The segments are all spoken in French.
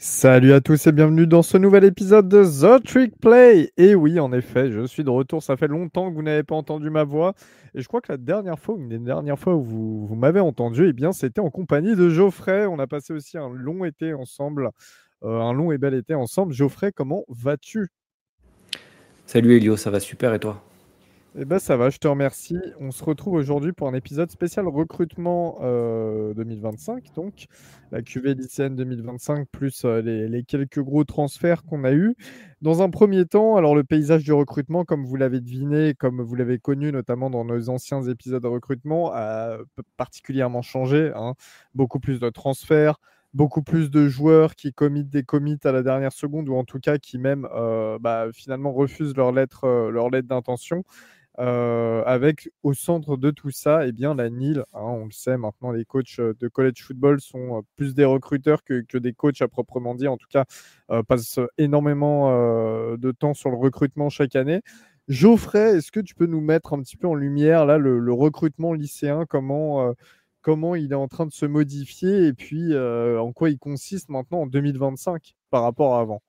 Salut à tous et bienvenue dans ce nouvel épisode de The Trick Play. Et oui, en effet, je suis de retour. Ça fait longtemps que vous n'avez pas entendu ma voix. Et je crois que la dernière fois, ou une des dernières fois où vous m'avez entendu, eh bien, c'était en compagnie de Geoffrey. On a passé aussi un long été ensemble, un long et bel été ensemble. Geoffrey, comment vas-tu? Salut Elio, ça va super et toi? Eh ben ça va, je te remercie. On se retrouve aujourd'hui pour un épisode spécial recrutement 2025, donc la QV lycéenne 2025, plus les quelques gros transferts qu'on a eus. Dans un premier temps, alors le paysage du recrutement, comme vous l'avez deviné, comme vous l'avez connu notamment dans nos anciens épisodes de recrutement, a particulièrement changé, hein. Beaucoup plus de transferts, beaucoup plus de joueurs qui committent des commits à la dernière seconde, ou en tout cas qui même finalement refusent leur lettre d'intention. Avec au centre de tout ça, eh bien, la NIL, hein, on le sait maintenant, les coachs de college football sont plus des recruteurs que des coachs à proprement dit. En tout cas, passent énormément de temps sur le recrutement chaque année. Geoffrey, est-ce que tu peux nous mettre un petit peu en lumière là le recrutement lycéen, comment il est en train de se modifier et puis en quoi il consiste maintenant en 2025 par rapport à avant?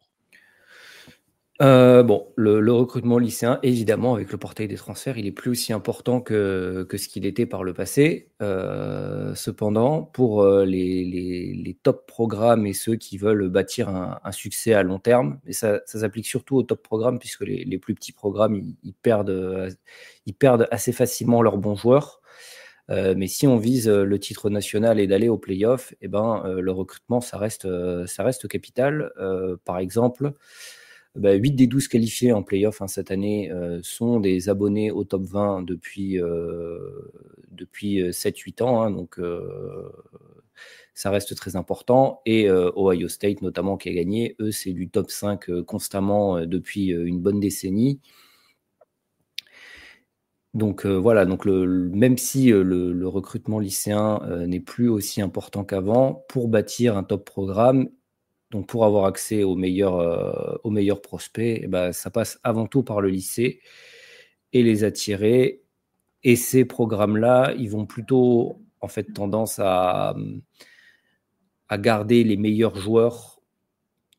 Le recrutement lycéen, évidemment, avec le portail des transferts, il est plus aussi important que ce qu'il était par le passé. Cependant, pour les top programmes et ceux qui veulent bâtir un succès à long terme, et ça s'applique surtout aux top programmes, puisque les plus petits programmes, ils perdent assez facilement leurs bons joueurs. Mais si on vise le titre national et d'aller au play-off, eh ben, le recrutement, ça reste capital. Par exemple, 8 des 12 qualifiés en play-off, hein, cette année sont des abonnés au top 20 depuis 7-8 ans. Hein, donc, ça reste très important. Et Ohio State, notamment, qui a gagné, eux, c'est du top 5 constamment depuis une bonne décennie. Donc voilà, donc même si le recrutement lycéen n'est plus aussi important qu'avant, pour bâtir un top programme, donc pour avoir accès aux meilleurs prospects, eh ben, ça passe avant tout par le lycée et les attirer. Et ces programmes-là, ils vont plutôt en fait tendance à garder les meilleurs joueurs.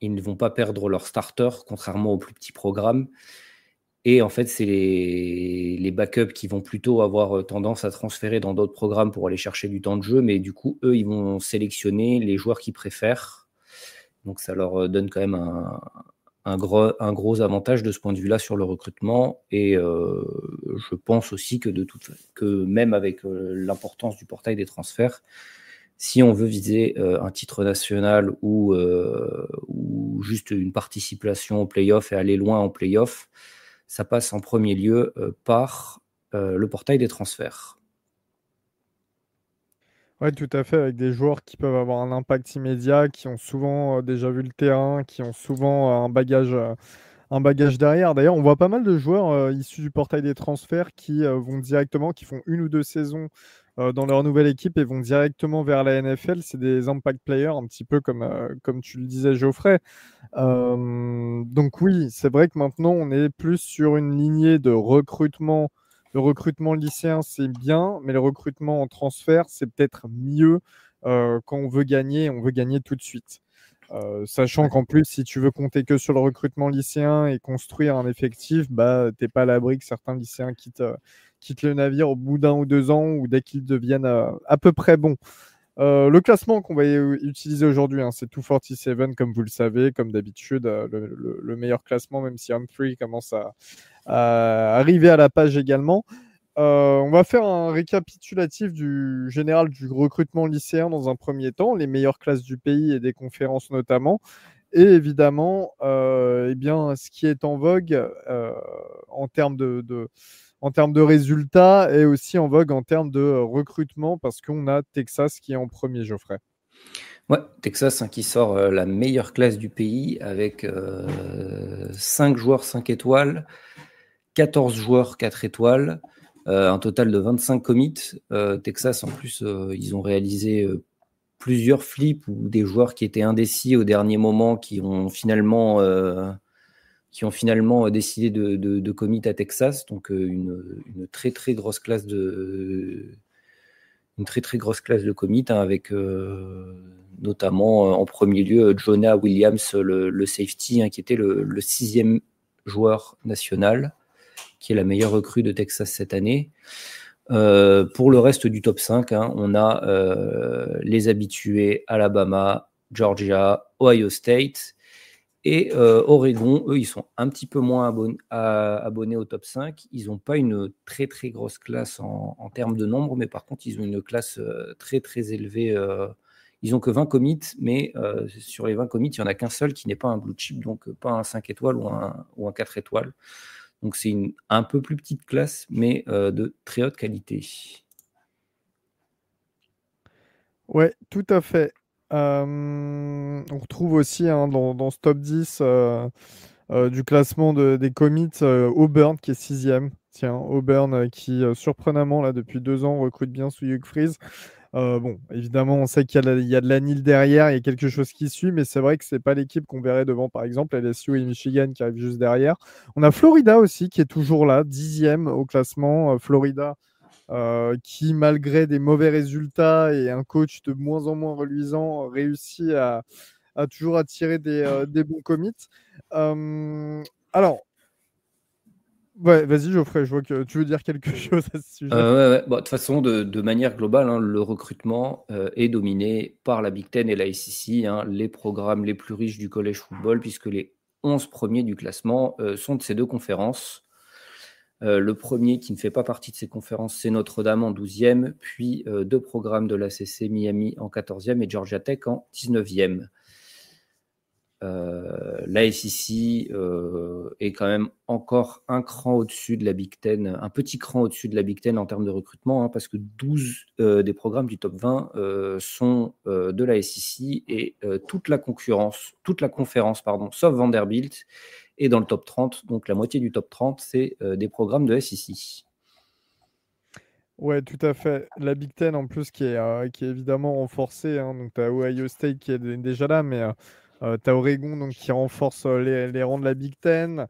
Ils ne vont pas perdre leur starter, contrairement aux plus petits programmes. Et en fait, c'est les backups qui vont plutôt avoir tendance à transférer dans d'autres programmes pour aller chercher du temps de jeu. Mais du coup, eux, ils vont sélectionner les joueurs qu'ils préfèrent. Donc, ça leur donne quand même un gros avantage de ce point de vue-là sur le recrutement. Et je pense aussi que même avec l'importance du portail des transferts, si on veut viser un titre national ou juste une participation au play-off et aller loin en play-off, ça passe en premier lieu par le portail des transferts. Ouais, tout à fait, avec des joueurs qui peuvent avoir un impact immédiat, qui ont souvent déjà vu le terrain, qui ont souvent un bagage derrière. D'ailleurs, on voit pas mal de joueurs issus du portail des transferts qui vont directement, qui font une ou deux saisons dans leur nouvelle équipe et vont directement vers la NFL. C'est des impact players, un petit peu comme tu le disais, Geoffrey. Donc oui, c'est vrai que maintenant, on est plus sur une lignée de recrutement. Le recrutement lycéen, c'est bien, mais le recrutement en transfert, c'est peut-être mieux quand on veut gagner tout de suite. Sachant Ouais. qu'en plus, si tu veux compter que sur le recrutement lycéen et construire un effectif, bah, t'es pas à l'abri que certains lycéens quittent le navire au bout d'un ou deux ans ou dès qu'ils deviennent à peu près bons. Le classement qu'on va utiliser aujourd'hui, hein, c'est 247, comme vous le savez, comme d'habitude, le meilleur classement, même si Humphrey commence à arriver à la page également. On va faire un récapitulatif du général du recrutement lycéen dans un premier temps, les meilleures classes du pays et des conférences notamment. Et évidemment, eh bien, ce qui est en vogue en termes en termes de résultats et aussi en vogue en termes de recrutement parce qu'on a Texas qui est en premier, Geoffrey. Ouais, Texas, hein, qui sort la meilleure classe du pays avec 5 joueurs 5 étoiles, 14 joueurs 4 étoiles, un total de 25 commits. Texas, en plus, ils ont réalisé plusieurs flips ou des joueurs qui étaient indécis au dernier moment qui ont finalement décidé de commit à Texas. Donc, une très, très grosse classe une très très grosse classe de commit, hein, avec notamment en premier lieu Jonah Williams, le safety, hein, qui était le 6e joueur national, qui est la meilleure recrue de Texas cette année. Pour le reste du top 5, hein, on a les habitués Alabama, Georgia, Ohio State et Oregon. Eux, ils sont un petit peu moins abonnés au top 5. Ils n'ont pas une très très grosse classe en termes de nombre, mais par contre, ils ont une classe très très élevée. Ils n'ont que 20 commits, mais sur les 20 commits, il n'y en a qu'un seul qui n'est pas un blue chip, donc pas un 5 étoiles ou un 4 étoiles. Donc c'est une un peu plus petite classe, mais de très haute qualité. Ouais, tout à fait. On retrouve aussi, hein, dans ce top 10 du classement des commits, Auburn qui est 6e. Tiens, Auburn qui surprenamment, là, depuis 2 ans, recrute bien sous Hugh Freeze. Bon, évidemment, on sait il y a de la Nile derrière, il y a quelque chose qui suit, mais c'est vrai que c'est pas l'équipe qu'on verrait devant, par exemple, LSU et Michigan qui arrivent juste derrière. On a Florida aussi qui est toujours là, 10e au classement. Florida qui, malgré des mauvais résultats et un coach de moins en moins reluisant, réussit à toujours attirer des bons commits. Alors, ouais, vas-y Geoffrey, je vois que tu veux dire quelque chose à ce sujet. Ouais. Bon, de toute façon, de manière globale, hein, le recrutement est dominé par la Big Ten et la SEC, hein, les programmes les plus riches du college football, puisque les 11 premiers du classement sont de ces deux conférences. Le premier qui ne fait pas partie de ces conférences, c'est Notre-Dame en 12e, puis 2 programmes de l'ACC, Miami en 14e et Georgia Tech en 19e. La SEC est quand même encore un cran au-dessus de la Big Ten, un petit cran au-dessus de la Big Ten en termes de recrutement, hein, parce que 12 des programmes du top 20 sont de la SEC et toute la conférence, sauf Vanderbilt, est dans le top 30. Donc la moitié du top 30, c'est des programmes de SEC. Ouais, tout à fait. La Big Ten, en plus, qui est évidemment renforcée, hein. Donc, tu as Ohio State qui est déjà là, mais tu as Oregon donc, qui renforce les rangs de la Big Ten.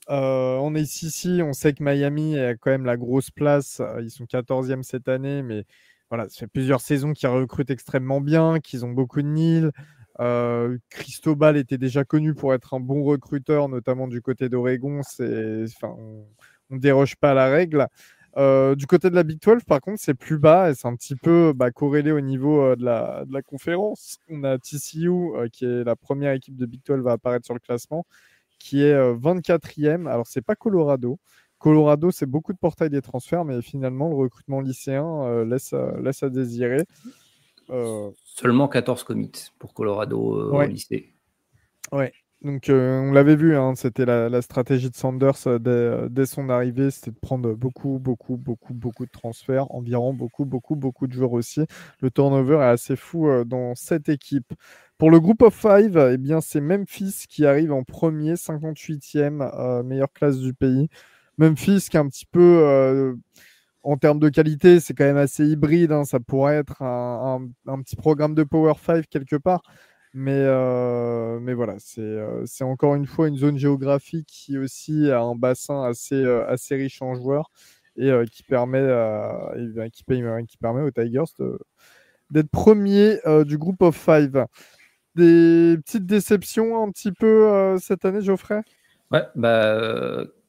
On est ici, on sait que Miami a quand même la grosse place. Ils sont 14e cette année, mais voilà, ça fait plusieurs saisons qu'ils recrutent extrêmement bien, qu'ils ont beaucoup de Nil. Cristobal était déjà connu pour être un bon recruteur, notamment du côté d'Oregon. Enfin, on ne déroge pas à la règle. Du côté de la Big 12, par contre, c'est plus bas et c'est un petit peu corrélé au niveau de la conférence. On a TCU, qui est la première équipe de Big 12 à apparaître sur le classement, qui est 24e. Alors, c'est pas Colorado. Colorado, c'est beaucoup de portails des transferts, mais finalement, le recrutement lycéen laisse à désirer. Seulement 14 commits pour Colorado au lycée. Ouais. Donc, on l'avait vu, hein, c'était la stratégie de Sanders dès son arrivée, c'était de prendre beaucoup de transferts, environ beaucoup de joueurs aussi. Le turnover est assez fou dans cette équipe. Pour le Group of Five, eh bien, c'est Memphis qui arrive en premier, 58e, meilleure classe du pays. Memphis qui est un petit peu, en termes de qualité, c'est quand même assez hybride, hein, ça pourrait être un petit programme de Power 5 quelque part. Mais voilà, c'est encore une fois une zone géographique qui aussi a un bassin assez riche en joueurs et qui permet aux Tigers d'être premier du groupe of five. Des petites déceptions un petit peu cette année, Geoffrey? Ouais,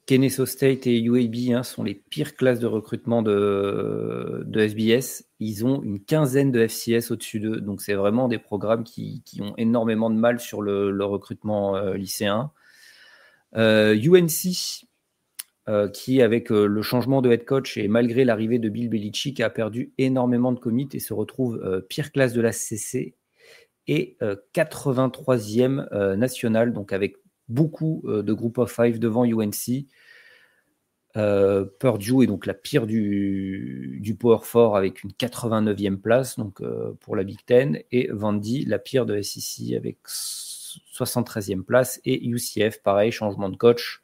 Kennesaw State et UAB, hein, sont les pires classes de recrutement de FBS. Ils ont une quinzaine de FCS au-dessus d'eux. Donc, c'est vraiment des programmes qui ont énormément de mal sur le recrutement lycéen. UNC, qui, avec le changement de head coach et malgré l'arrivée de Bill Belichick, a perdu énormément de commits et se retrouve pire classe de la CC et 83e national, donc avec beaucoup de group of five devant UNC. Purdue est donc la pire du Power 4 avec une 89e place donc, pour la Big Ten, et Vandy la pire de SEC avec 73e place, et UCF pareil, changement de coach,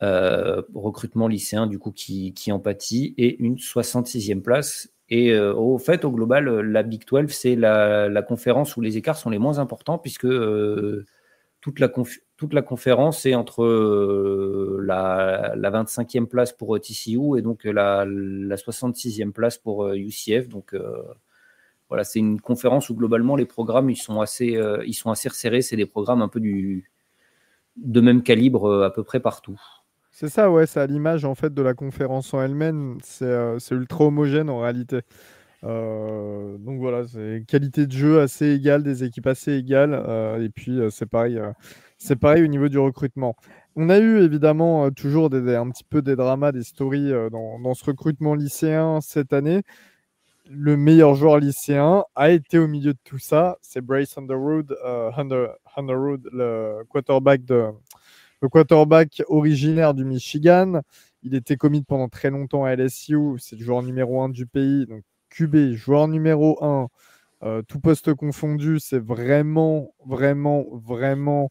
recrutement lycéen du coup qui en pâtit, et une 66e place. Et au global, la Big 12, c'est la conférence où les écarts sont les moins importants, puisque toute toute la conférence est entre la 25e place pour TCU et donc la 66e place pour UCF. Donc voilà, c'est une conférence où globalement les programmes ils sont assez resserrés. C'est des programmes un peu de même calibre à peu près partout. C'est ça, ouais, c'est à l'image en fait de la conférence en elle-même. C'est ultra homogène en réalité. Donc voilà, c'est qualité de jeu assez égale, des équipes assez égales. Et puis c'est pareil au niveau du recrutement. On a eu évidemment toujours un petit peu des dramas, des stories dans ce recrutement lycéen cette année. Le meilleur joueur lycéen a été au milieu de tout ça. C'est Bryce Underwood, Underwood, le quarterback originaire du Michigan. Il était commit pendant très longtemps à LSU. C'est le joueur numéro 1 du pays. Donc QB, joueur numéro 1, tout poste confondu. C'est vraiment, vraiment, vraiment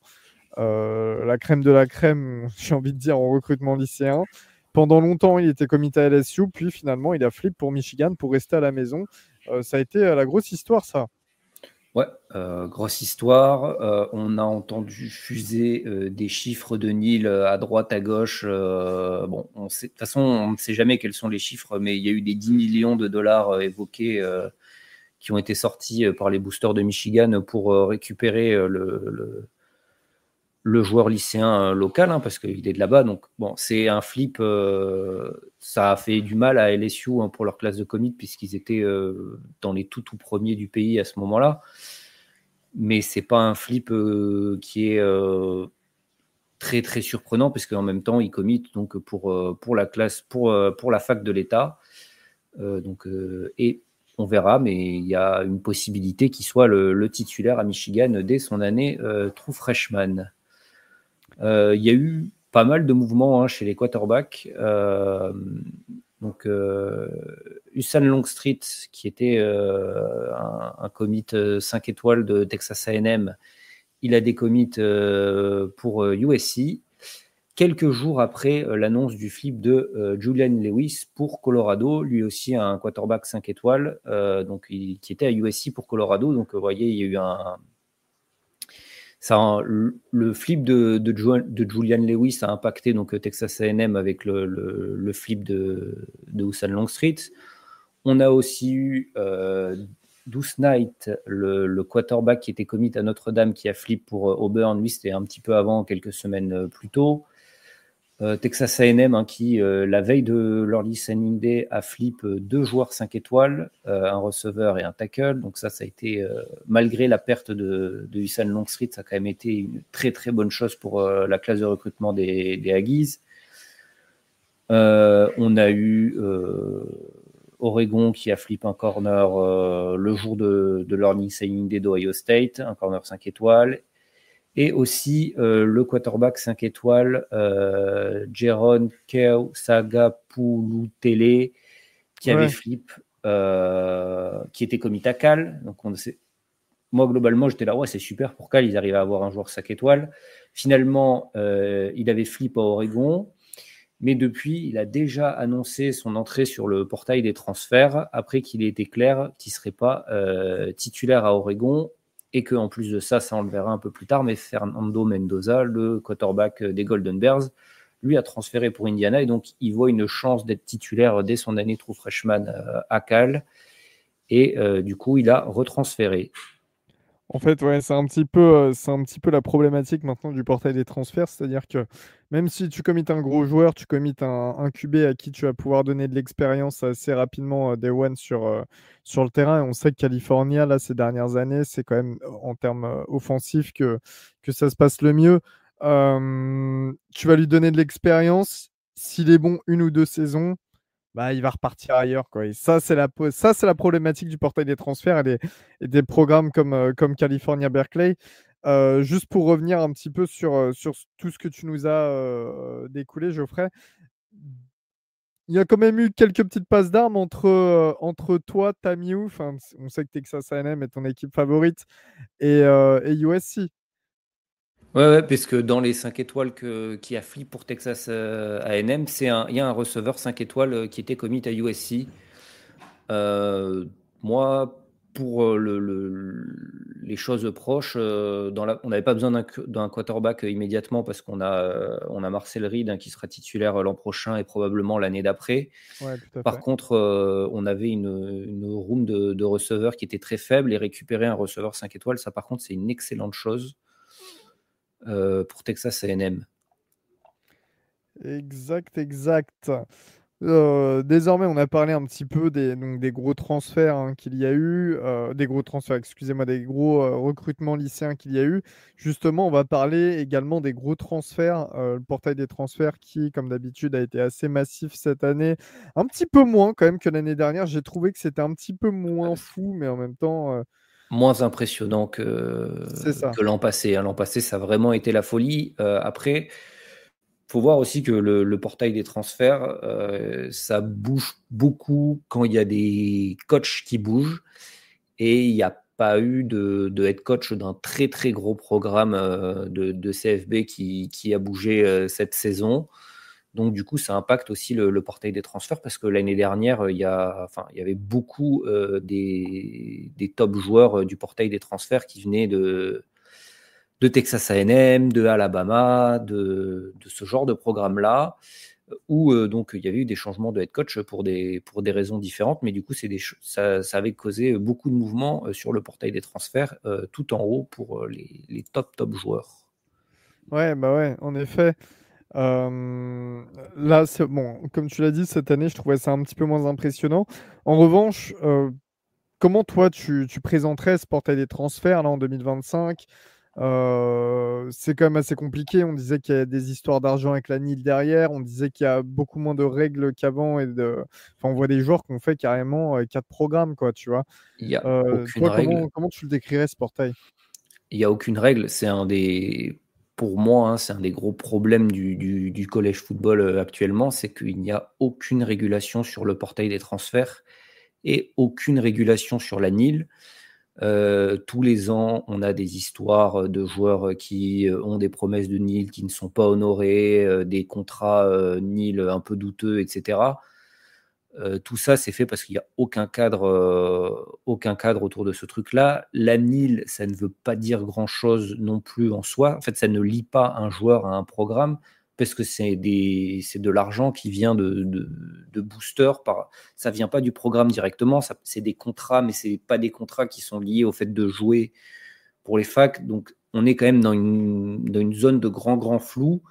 la crème de la crème, j'ai envie de dire, en recrutement lycéen. Pendant longtemps, il était commit à LSU. Puis finalement, il a flip pour Michigan pour rester à la maison. Ça a été la grosse histoire, ça. Ouais, grosse histoire. On a entendu fuser des chiffres de Nil à droite, à gauche. Bon, de toute façon, on ne sait jamais quels sont les chiffres, mais il y a eu des 10 millions de dollars évoqués qui ont été sortis par les boosters de Michigan pour récupérer le joueur lycéen local, hein, parce qu'il est de là-bas. Donc, bon, c'est un flip. Ça a fait du mal à LSU hein, pour leur classe de commit, puisqu'ils étaient dans les tout premiers du pays à ce moment-là. Mais c'est pas un flip qui est très très surprenant, parce qu'en même temps, ils commit donc pour la classe, pour la fac de l'État. Et on verra, mais il y a une possibilité qu'il soit le titulaire à Michigan dès son année true freshman. Il y a eu pas mal de mouvements hein, chez les quarterbacks. Hussein Longstreet, qui était un commit 5 étoiles de Texas A&M, il a des commits pour USC. Quelques jours après l'annonce du flip de Julian Lewis pour Colorado, lui aussi un quarterback 5 étoiles, qui était à USC pour Colorado. Donc, vous voyez, il y a eu le flip de Julian Lewis a impacté donc Texas A&M avec le flip de Hussein Longstreet. On a aussi eu Deuce Knight, le quarterback qui était commit à Notre-Dame, qui a flip pour Auburn. Lui, c'était un petit peu avant, quelques semaines plus tôt. Texas A&M hein, qui, la veille de leur listening day, a flip 2 joueurs 5 étoiles, un receveur et un tackle. Donc ça a été, malgré la perte de Hussein Longstreet, ça a quand même été une très très bonne chose pour la classe de recrutement des Aggies. On a eu Oregon qui a flip un corner le jour de leur listening day d'Ohio State, un corner 5 étoiles. Et aussi le quarterback 5 étoiles, Jeron Sagapulutele, qui avait flip, qui était commit à Cal. Donc moi, globalement, j'étais là, ouais, c'est super pour Cal, ils arrivent à avoir un joueur 5 étoiles. Finalement, il avait flip à Oregon, mais depuis, il a déjà annoncé son entrée sur le portail des transferts, après qu'il ait été clair qu'il ne serait pas titulaire à Oregon. Et qu'en plus de ça, on le verra un peu plus tard, mais Fernando Mendoza, le quarterback des Golden Bears, lui a transféré pour Indiana, et donc il voit une chance d'être titulaire dès son année true freshman à Cal, et du coup, il a retransféré. En fait, ouais, c'est un petit peu la problématique maintenant du portail des transferts, c'est-à-dire que même si tu commites un gros joueur, tu commites un QB à qui tu vas pouvoir donner de l'expérience assez rapidement day one sur le terrain. Et on sait que California, là, ces dernières années, c'est quand même en termes offensifs que ça se passe le mieux. Tu vas lui donner de l'expérience. S'il est bon 1 ou 2 saisons, bah, il va repartir ailleurs, quoi. Et ça, c'est la problématique du portail des transferts et des programmes comme California Berkeley. Juste pour revenir un petit peu sur tout ce que tu nous as découlé, Geoffrey, il y a quand même eu quelques petites passes d'armes entre toi, TAMU, on sait que Texas A&M est ton équipe favorite, et USC. Ouais, parce que dans les 5 étoiles qui a flip pour Texas A&M, il y a un receveur 5 étoiles qui était commit à USC. Moi, pour les choses proches, on n'avait pas besoin d'un quarterback immédiatement parce qu'on a Marcel Reed, hein, qui sera titulaire l'an prochain et probablement l'année d'après. Ouais, tout à Par fait. contre, on avait une room de receveurs qui était très faible, et récupérer un receveur 5 étoiles, ça par contre, c'est une excellente chose pour Texas A&M. Exact. Désormais, on a parlé un petit peu donc des gros transferts, hein, qu'il y a eu, des gros transferts, excusez-moi, des gros recrutements lycéens qu'il y a eu. Justement, on va parler également des gros transferts, le portail des transferts qui, comme d'habitude, a été assez massif cette année. Un petit peu moins quand même que l'année dernière. J'ai trouvé que c'était un petit peu moins fou, mais en même temps, Moins impressionnant c'est ça. que l'an passé, hein. L'an passé, ça a vraiment été la folie. Après, faut voir aussi que le portail des transferts, ça bouge beaucoup quand il y a des coachs qui bougent, et il n'y a pas eu de head coach d'un très très gros programme de CFB qui a bougé cette saison. Donc du coup, ça impacte aussi le portail des transferts, parce que l'année dernière, il y avait beaucoup des top joueurs du portail des transferts qui venaient de Texas A&M, de Alabama, de ce genre de programme-là, où donc il y avait eu des changements de head coach pour des raisons différentes, mais du coup, ça avait causé beaucoup de mouvements sur le portail des transferts, tout en haut pour les top joueurs. Ouais, bah ouais, en effet. Là, c'est bon, comme tu l'as dit, cette année, je trouvais ça un petit peu moins impressionnant. En revanche, comment toi, tu présenterais ce portail des transferts là, en 2025? C'est quand même assez compliqué. On disait qu'il y a des histoires d'argent avec la NIL derrière. On disait qu'il y a beaucoup moins de règles qu'avant. Enfin, on voit des joueurs qui ont fait carrément 4 programmes, quoi, tu vois. Il n'y a aucune Toi, règle. comment tu le décrirais, ce portail? Il n'y a aucune règle. Pour moi, hein, c'est un des gros problèmes du collège football actuellement, c'est qu'il n'y a aucune régulation sur le portail des transferts et aucune régulation sur la NIL. Tous les ans, on a des histoires de joueurs qui ont des promesses de NIL qui ne sont pas honorées, des contrats NIL un peu douteux, etc. Tout ça, c'est fait parce qu'il n'y a aucun cadre autour de ce truc-là. La NIL, ça ne veut pas dire grand-chose non plus en soi. En fait, ça ne lie pas un joueur à un programme, parce que c'est de l'argent qui vient de boosters. Ça ne vient pas du programme directement. C'est des contrats, mais ce n'est pas des contrats qui sont liés au fait de jouer pour les facs. Donc, on est quand même dans une zone de grand flou.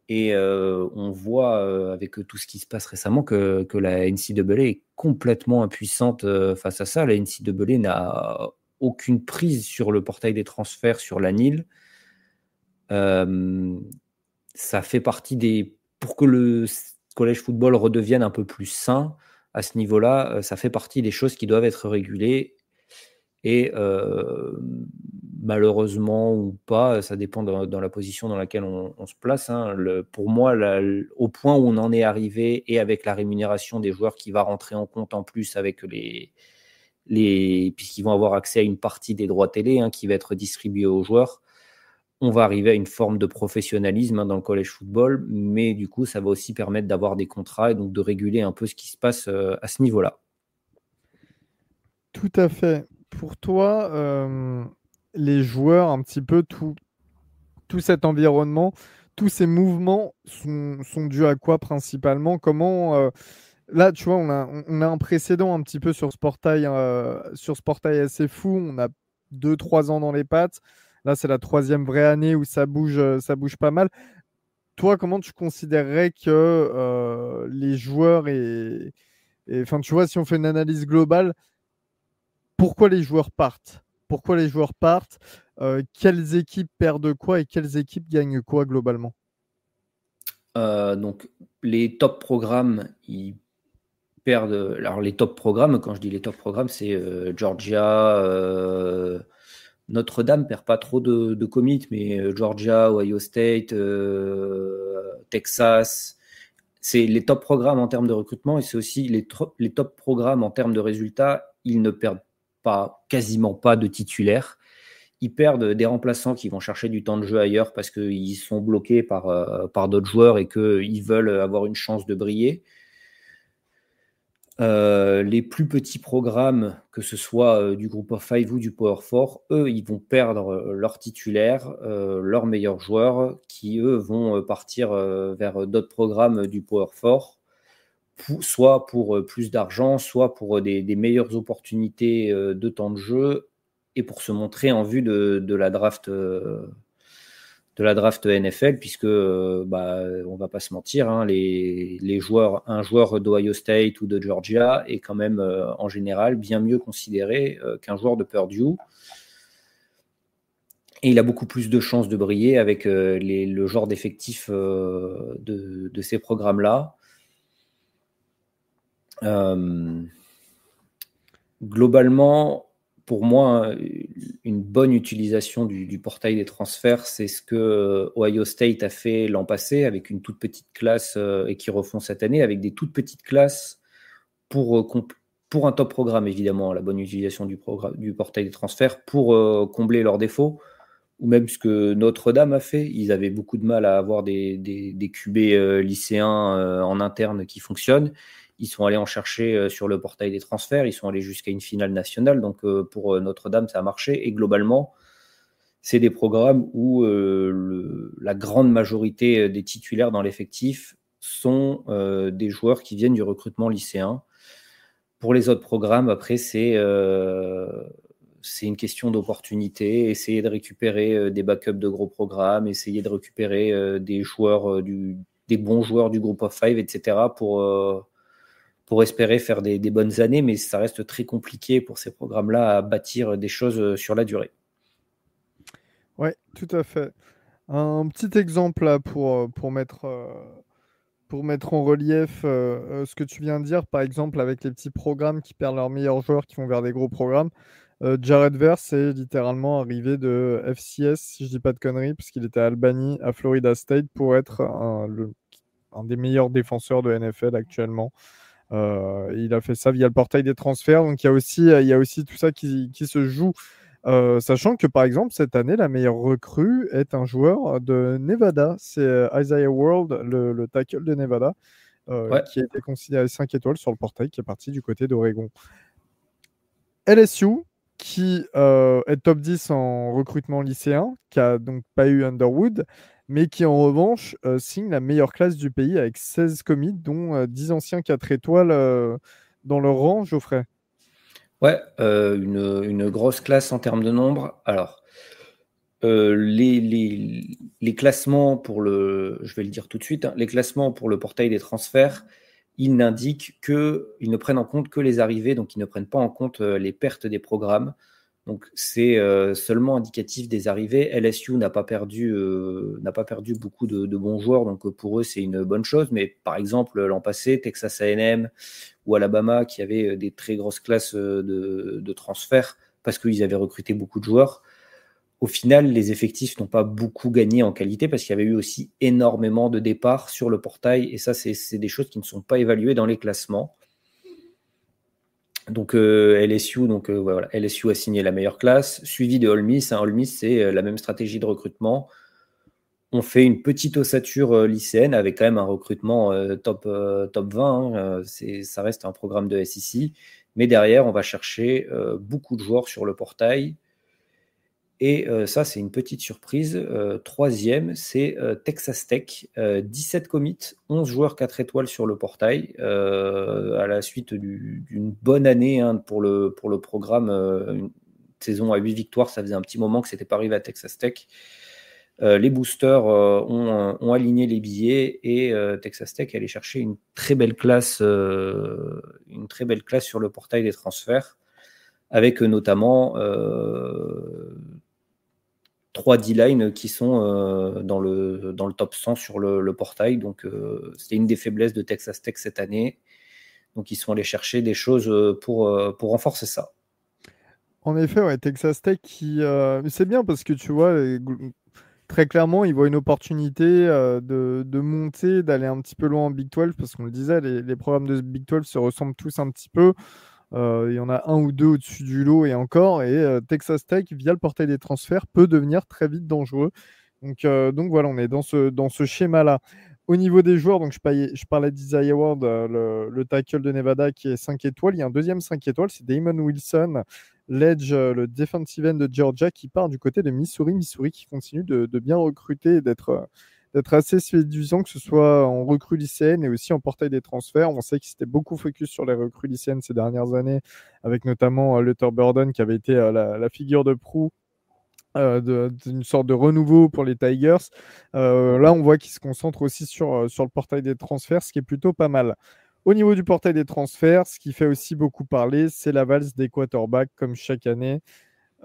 Et on voit avec tout ce qui se passe récemment que la NCAA est complètement impuissante face à ça. La NCAA n'a aucune prise sur le portail des transferts, sur la NIL. Ça fait partie pour que le college football redevienne un peu plus sain à ce niveau-là, ça fait partie des choses qui doivent être régulées. Et malheureusement ou pas, ça dépend dans la position dans laquelle on se place, hein. Pour moi, au point où on en est arrivé, et avec la rémunération des joueurs qui va rentrer en compte en plus, avec puisqu'ils vont avoir accès à une partie des droits télé, hein, qui va être distribuée aux joueurs, on va arriver à une forme de professionnalisme, hein, dans le college football, mais du coup, ça va aussi permettre d'avoir des contrats et donc de réguler un peu ce qui se passe à ce niveau-là. Tout à fait. Pour toi, les joueurs, un petit peu tout cet environnement, tous ces mouvements sont dus à quoi principalement? Là, tu vois, on a un précédent un petit peu sur ce portail assez fou. On a 2, 3 ans dans les pattes. Là, c'est la troisième vraie année où ça bouge pas mal. Toi, comment tu considérerais que les joueurs enfin, tu vois, si on fait une analyse globale, pourquoi les joueurs partent? Pourquoi les joueurs partent? Quelles équipes perdent quoi et quelles équipes gagnent quoi globalement? Donc, les top programmes, ils perdent. Alors, les top programmes, quand je dis les top programmes, c'est Georgia, Notre-Dame perd pas trop de commits, mais Georgia, Ohio State, Texas, c'est les top programmes en termes de recrutement, et c'est aussi les top programmes en termes de résultats. Ils ne perdent quasiment pas de titulaires. Ils perdent des remplaçants qui vont chercher du temps de jeu ailleurs parce qu'ils sont bloqués par d'autres joueurs et qu'ils veulent avoir une chance de briller. Les plus petits programmes, que ce soit du Group of Five ou du Power Four, eux, ils vont perdre leurs titulaires, leurs meilleurs joueurs, qui, eux, vont partir vers d'autres programmes du Power Four, soit pour plus d'argent, soit pour des meilleures opportunités de temps de jeu, et pour se montrer en vue de la draft NFL, puisque on va pas se mentir, hein, un joueur d'Ohio State ou de Georgia est quand même en général bien mieux considéré qu'un joueur de Purdue. Et il a beaucoup plus de chances de briller avec le genre d'effectif de ces programmes-là. Globalement, pour moi, une bonne utilisation du portail des transferts, c'est ce que Ohio State a fait l'an passé avec une toute petite classe et qui refont cette année avec des toutes petites classes pour un top programme, évidemment, la bonne utilisation du portail des transferts pour combler leurs défauts, ou même ce que Notre-Dame a fait. Ils avaient beaucoup de mal à avoir des QB lycéens en interne qui fonctionnent. Ils sont allés en chercher sur le portail des transferts. Ils sont allés jusqu'à une finale nationale. Donc, pour Notre-Dame, ça a marché. Et globalement, c'est des programmes où la grande majorité des titulaires dans l'effectif sont des joueurs qui viennent du recrutement lycéen. Pour les autres programmes, après, c'est une question d'opportunité. Essayer de récupérer des backups de gros programmes, essayer de récupérer des joueurs, des bons joueurs du Group of Five, etc. pour espérer faire des bonnes années, mais ça reste très compliqué pour ces programmes-là à bâtir des choses sur la durée. Oui, tout à fait. Un petit exemple là pour mettre en relief ce que tu viens de dire, par exemple avec les petits programmes qui perdent leurs meilleurs joueurs, qui vont vers des gros programmes. Jared Verse est littéralement arrivé de FCS, si je dis pas de conneries, parce qu'il était à Albany, à Florida State, pour être un des meilleurs défenseurs de NFL actuellement. Il a fait ça via le portail des transferts. Donc il y a aussi tout ça qui se joue. Sachant que par exemple cette année la meilleure recrue est un joueur de Nevada, c'est Isaiah World, le tackle de Nevada, qui a été considéré 5 étoiles sur le portail, qui est parti du côté d'Oregon. LSU qui est top 10 en recrutement lycéen, qui a donc pas eu Underwood, mais qui en revanche signe la meilleure classe du pays avec 16 commits, dont 10 anciens 4 étoiles dans leur rang, Geoffrey. Ouais, une grosse classe en termes de nombre. Alors, les classements je vais le dire tout de suite, hein, les classements pour le portail des transferts, ils ne prennent en compte que les arrivées, donc ils ne prennent pas en compte les pertes des programmes. Donc c'est seulement indicatif des arrivées. LSU n'a pas perdu beaucoup de bons joueurs, donc pour eux c'est une bonne chose. Mais par exemple l'an passé, Texas A&M ou Alabama, qui avaient des très grosses classes de transferts parce qu'ils avaient recruté beaucoup de joueurs, au final les effectifs n'ont pas beaucoup gagné en qualité parce qu'il y avait eu aussi énormément de départs sur le portail, et ça c'est des choses qui ne sont pas évaluées dans les classements. Donc LSU, voilà, LSU a signé la meilleure classe, suivi de Ole Miss. Ole Miss, c'est la même stratégie de recrutement. On fait une petite ossature lycéenne avec quand même un recrutement top 20. Hein, ça reste un programme de SEC. Mais derrière, on va chercher beaucoup de joueurs sur le portail. Et ça, c'est une petite surprise. Troisième, c'est Texas Tech. 17 commits, 11 joueurs 4 étoiles sur le portail, à la suite d'une bonne année hein, pour le programme. Une saison à 8 victoires, ça faisait un petit moment que ce n'était pas arrivé à Texas Tech. Les boosters ont aligné les billets et Texas Tech allait chercher une très belle classe sur le portail des transferts, avec notamment 3 D-line qui sont dans le top 100 sur le portail. Donc, c'était une des faiblesses de Texas Tech cette année. Donc, ils sont allés chercher des choses pour renforcer ça. En effet, ouais, Texas Tech, c'est bien parce que tu vois, très clairement, ils voient une opportunité de monter, d'aller un petit peu loin en Big 12, parce qu'on le disait, les programmes de Big 12 se ressemblent tous un petit peu. Il y en a un ou deux au-dessus du lot et encore. Et Texas Tech, via le portail des transferts, peut devenir très vite dangereux. Donc voilà, on est dans ce schéma-là. Au niveau des joueurs, donc je parlais d'Isaiah Ward, le tackle de Nevada qui est 5 étoiles. Il y a un deuxième 5 étoiles, c'est Damon Wilson, l'edge, le defensive end de Georgia qui part du côté de Missouri. Missouri qui continue de bien recruter et d'être assez séduisant, que ce soit en recrue lycéenne et aussi en portail des transferts. On sait qu'il s'était beaucoup focus sur les recrues lycéennes ces dernières années, avec notamment Luther Burden qui avait été la figure de proue d'une sorte de renouveau pour les Tigers. Là, on voit qu'ils se concentrent aussi sur le portail des transferts, ce qui est plutôt pas mal. Au niveau du portail des transferts, ce qui fait aussi beaucoup parler, c'est la valse des quarterbacks, comme chaque année.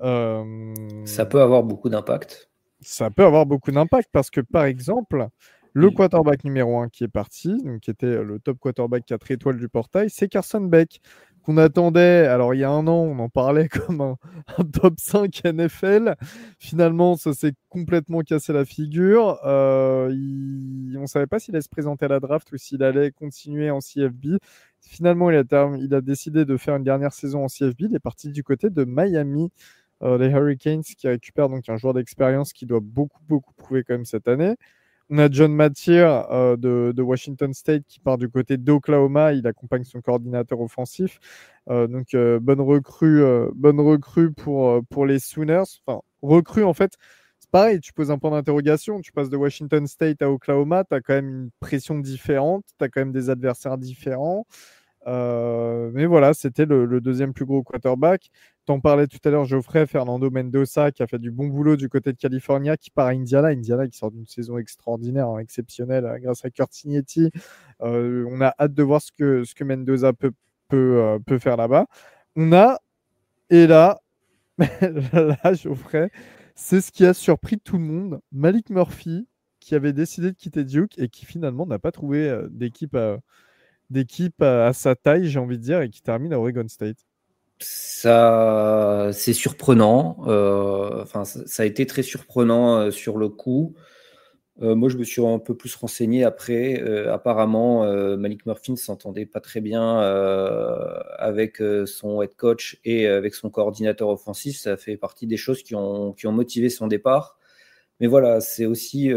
Ça peut avoir beaucoup d'impact. Ça peut avoir beaucoup d'impact parce que, par exemple, le quarterback numéro 1 qui est parti, donc qui était le top quarterback 4 étoiles du portail, c'est Carson Beck, qu'on attendait, alors il y a un an, on en parlait comme un top 5 NFL. Finalement, ça s'est complètement cassé la figure. On ne savait pas s'il allait se présenter à la draft ou s'il allait continuer en CFB. Finalement, il a décidé de faire une dernière saison en CFB. Il est parti du côté de Miami. Les Hurricanes qui récupèrent donc un joueur d'expérience qui doit beaucoup prouver quand même cette année. On a John Mathieu de Washington State qui part du côté d'Oklahoma. Il accompagne son coordinateur offensif. Bonne recrue pour les Sooners. Enfin, recrue en fait, c'est pareil, tu poses un point d'interrogation. Tu passes de Washington State à Oklahoma, tu as quand même une pression différente, tu as quand même des adversaires différents. Mais voilà, c'était le deuxième plus gros quarterback. T'en parlais tout à l'heure, Geoffrey, Fernando Mendoza, qui a fait du bon boulot du côté de California, qui part à Indiana. Indiana qui sort d'une saison extraordinaire, exceptionnelle, grâce à Kurt Signetti. On a hâte de voir ce que Mendoza peut faire là-bas. On a, et là, là, Geoffrey, c'est ce qui a surpris tout le monde. Malik Murphy, qui avait décidé de quitter Duke et qui finalement n'a pas trouvé d'équipe à sa taille, j'ai envie de dire, et qui termine à Oregon State. Ça, c'est surprenant. Ça a été très surprenant sur le coup. Moi, je me suis un peu plus renseigné après. Apparemment, Malik Murphy ne s'entendait pas très bien avec son head coach et avec son coordinateur offensif. Ça fait partie des choses qui ont motivé son départ. Mais voilà, c'est aussi,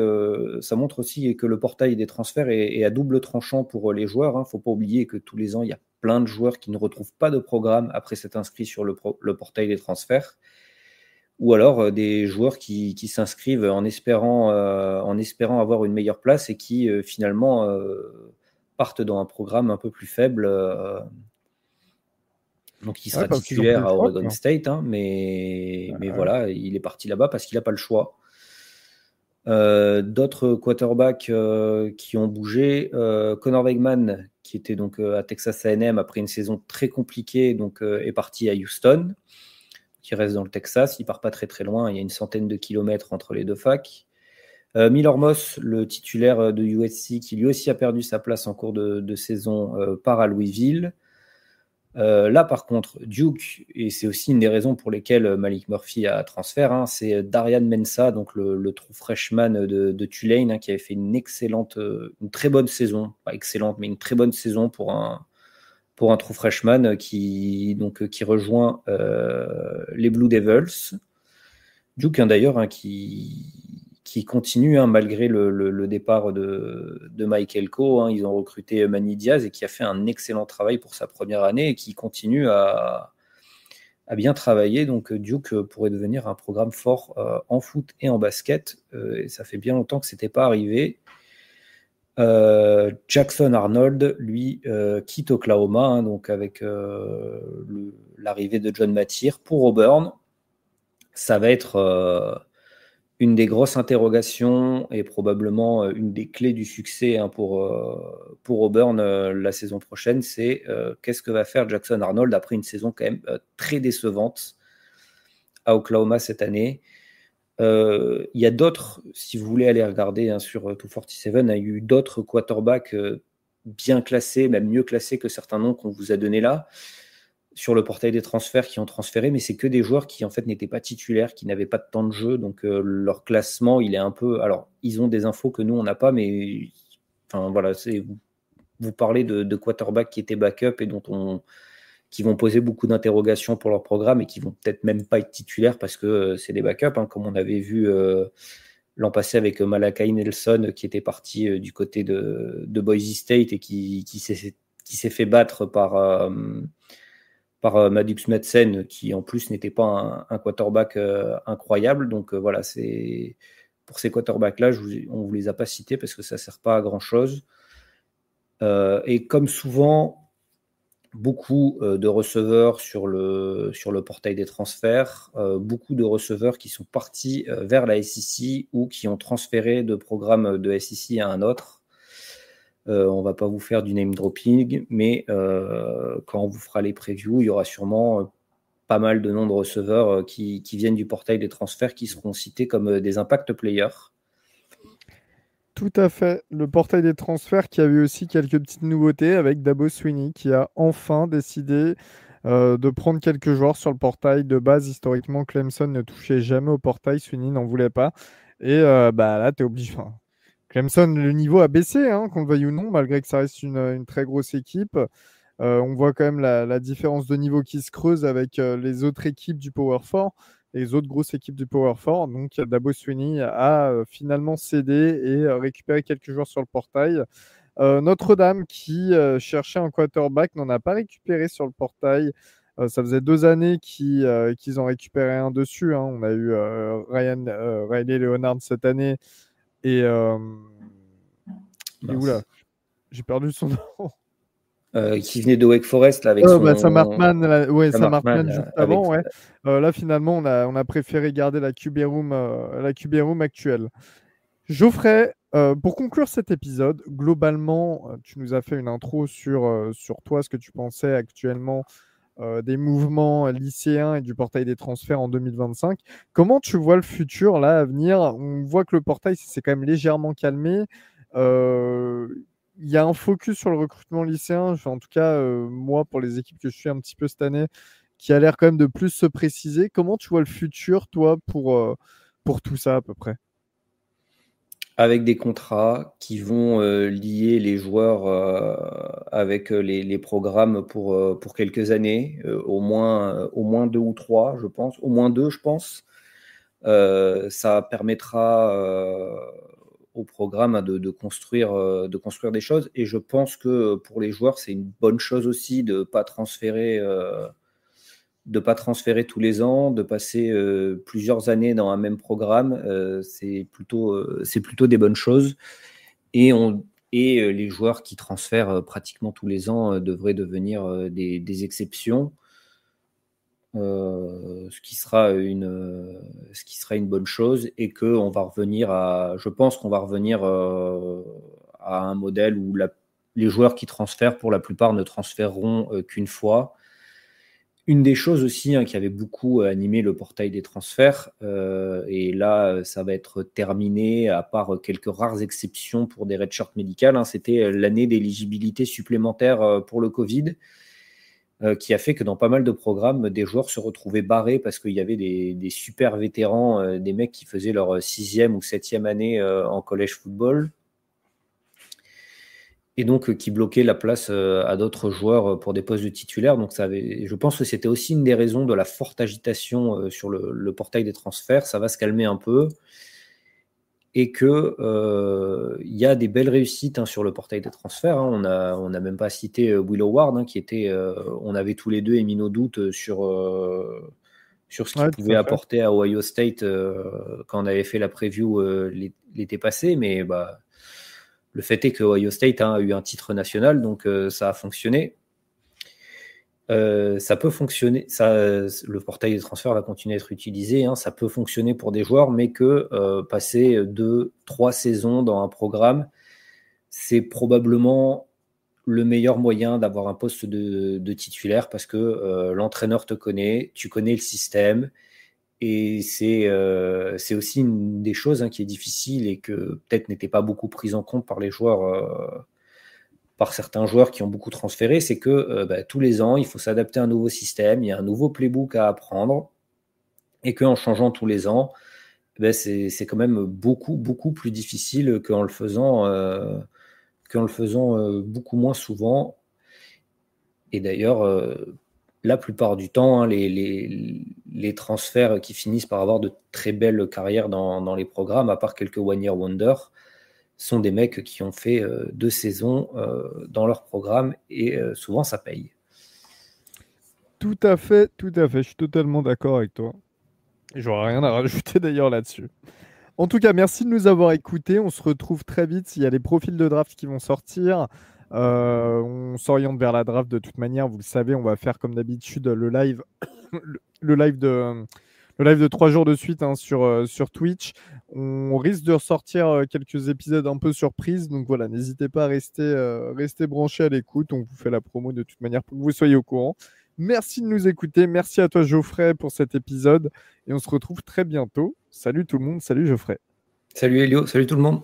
ça montre aussi que le portail des transferts est à double tranchant pour les joueurs. Il ne faut pas oublier que tous les ans, il y a plein de joueurs qui ne retrouvent pas de programme après s'être inscrits sur le portail des transferts. Ou alors des joueurs qui s'inscrivent en espérant avoir une meilleure place et qui finalement partent dans un programme un peu plus faible. Donc il sera titulaire à Oregon State, hein, mais voilà, il est parti là-bas parce qu'il n'a pas le choix. D'autres quarterbacks qui ont bougé, Connor Wegman qui était donc à Texas A&M après une saison très compliquée, donc est parti à Houston, qui reste dans le Texas. Il part pas très loin, il y a une centaine de kilomètres entre les deux facs. Miller Moss, le titulaire de USC, qui lui aussi a perdu sa place en cours de saison, part à Louisville. Là, par contre, Duke, et c'est aussi une des raisons pour lesquelles Malik Murphy a transfert, hein, c'est Darian Mensah, donc le true freshman de Tulane, hein, qui avait fait une très bonne saison, pas excellente, mais une très bonne saison pour un true freshman qui rejoint les Blue Devils. Duke, hein, d'ailleurs, hein, qui continue, hein, malgré le départ de Mike Elko. Hein, ils ont recruté Manny Diaz et qui a fait un excellent travail pour sa première année et qui continue à bien travailler. Donc Duke pourrait devenir un programme fort en foot et en basket. Et ça fait bien longtemps que ce n'était pas arrivé. Jackson Arnold, lui, quitte Oklahoma, hein, donc avec l'arrivée de John Mathieu pour Auburn. Ça va être une des grosses interrogations et probablement une des clés du succès, hein, pour Auburn la saison prochaine. C'est qu'est-ce que va faire Jackson Arnold après une saison quand même très décevante à Oklahoma cette année. Il y a d'autres, si vous voulez aller regarder, hein, sur 247, il y a eu d'autres quarterbacks bien classés, même mieux classés que certains noms qu'on vous a donnés là, sur le portail des transferts, qui ont transféré, mais c'est que des joueurs qui en fait n'étaient pas titulaires, qui n'avaient pas de temps de jeu, donc leur classement, il est un peu... Alors, ils ont des infos que nous, on n'a pas, mais enfin, voilà, vous parlez de quarterbacks qui étaient backup et qui vont poser beaucoup d'interrogations pour leur programme et qui vont peut-être même pas être titulaires parce que c'est des backups, hein, comme on avait vu l'an passé avec Malachi Nelson qui était parti du côté de Boise State et qui s'est fait battre par Madux Madsen, qui en plus n'était pas un quarterback incroyable. Donc voilà, pour ces quarterbacks-là, on ne vous les a pas cités parce que ça ne sert pas à grand-chose. Et comme souvent, beaucoup de receveurs sur le portail des transferts, beaucoup de receveurs qui sont partis vers la SEC ou qui ont transféré de programme de SEC à un autre. On ne va pas vous faire du name dropping, mais quand on vous fera les previews, il y aura sûrement pas mal de noms de receveurs qui viennent du portail des transferts qui seront cités comme des impact players. Tout à fait. Le portail des transferts qui a eu aussi quelques petites nouveautés avec Dabo Swinney qui a enfin décidé de prendre quelques joueurs sur le portail. De base, historiquement, Clemson ne touchait jamais au portail. Swinney n'en voulait pas. Et là, tu es obligé. Enfin, Clemson, le niveau a baissé, hein, qu'on le veuille ou non, malgré que ça reste une très grosse équipe. On voit quand même la différence de niveau qui se creuse avec les autres équipes du Power 4, les autres grosses équipes du Power 4. Donc, Dabo Swinney a finalement cédé et récupéré quelques joueurs sur le portail. Notre-Dame, qui cherchait un quarterback, n'en a pas récupéré sur le portail. Ça faisait 2 années qu'ils ont récupéré un dessus, hein. On a eu Riley Leonard cette année. Et oula, j'ai perdu son nom. Qui venait de Wake Forest là, avec Sam Hartman juste avant. Ouais. Là, finalement, on a préféré garder la QB room actuelle. Geoffrey, pour conclure cet épisode, globalement, tu nous as fait une intro sur toi, ce que tu pensais actuellement des mouvements lycéens et du portail des transferts en 2025. Comment tu vois le futur là à venir? On voit que le portail s'est quand même légèrement calmé. Il y a un focus sur le recrutement lycéen, en tout cas moi pour les équipes que je suis un petit peu cette année, qui a l'air quand même de plus se préciser. Comment tu vois le futur, toi, pour tout ça à peu près? Avec des contrats qui vont lier les joueurs avec les programmes pour quelques années, au moins 2 ou 3, je pense, au moins 2, je pense. Ça permettra au programme de construire des choses. Et je pense que pour les joueurs, c'est une bonne chose aussi de ne pas transférer tous les ans, de passer plusieurs années dans un même programme. C'est plutôt des bonnes choses. Et les joueurs qui transfèrent pratiquement tous les ans devraient devenir des exceptions. Ce qui sera une bonne chose, et que je pense qu'on va revenir à un modèle où les joueurs qui transfèrent, pour la plupart, ne transféreront qu'une fois. Une des choses aussi qui avait beaucoup animé le portail des transferts, et là ça va être terminé à part quelques rares exceptions pour des redshirts médicales, c'était l'année d'éligibilité supplémentaire pour le Covid, qui a fait que dans pas mal de programmes, des joueurs se retrouvaient barrés parce qu'il y avait des super vétérans, des mecs qui faisaient leur 6e ou 7e année en college football, et donc qui bloquaient la place à d'autres joueurs pour des postes de titulaires. Donc je pense que c'était aussi une des raisons de la forte agitation sur le portail des transferts. Ça va se calmer un peu, et que il y a des belles réussites sur le portail des transferts. On a même pas cité Will Howard, qui était, on avait tous les deux émis nos doutes sur ce qu'il pouvait apporter à Ohio State quand on avait fait la preview l'été passé, mais le fait est que Ohio State a eu un titre national, donc ça a fonctionné. Ça peut fonctionner, le portail des transferts va continuer à être utilisé, ça peut fonctionner pour des joueurs, mais que passer 2-3 saisons dans un programme, c'est probablement le meilleur moyen d'avoir un poste de titulaire, parce que l'entraîneur te connaît, tu connais le système, et c'est aussi une des choses qui est difficile et que peut-être n'était pas beaucoup prise en compte par les joueurs, par certains joueurs qui ont beaucoup transféré, c'est que tous les ans, il faut s'adapter à un nouveau système, il y a un nouveau playbook à apprendre, et qu'en changeant tous les ans, c'est quand même beaucoup, beaucoup plus difficile qu'en le faisant beaucoup moins souvent. Et d'ailleurs, la plupart du temps, hein, les transferts qui finissent par avoir de très belles carrières dans les programmes, à part quelques One Year Wonder, sont des mecs qui ont fait 2 saisons dans leur programme et souvent ça paye. Tout à fait, je suis totalement d'accord avec toi. Et j'aurais rien à rajouter d'ailleurs là-dessus. En tout cas, merci de nous avoir écoutés. On se retrouve très vite. Il y a les profils de draft qui vont sortir. On s'oriente vers la draft de toute manière. Vous le savez, on va faire comme d'habitude le live, le live de 3 jours de suite hein, sur Twitch. On risque de ressortir quelques épisodes un peu surprises. Donc voilà, n'hésitez pas à rester branchés à l'écoute. On vous fait la promo de toute manière pour que vous soyez au courant. Merci de nous écouter. Merci à toi, Geoffrey, pour cet épisode. Et on se retrouve très bientôt. Salut tout le monde. Salut, Geoffrey. Salut Elio, salut tout le monde.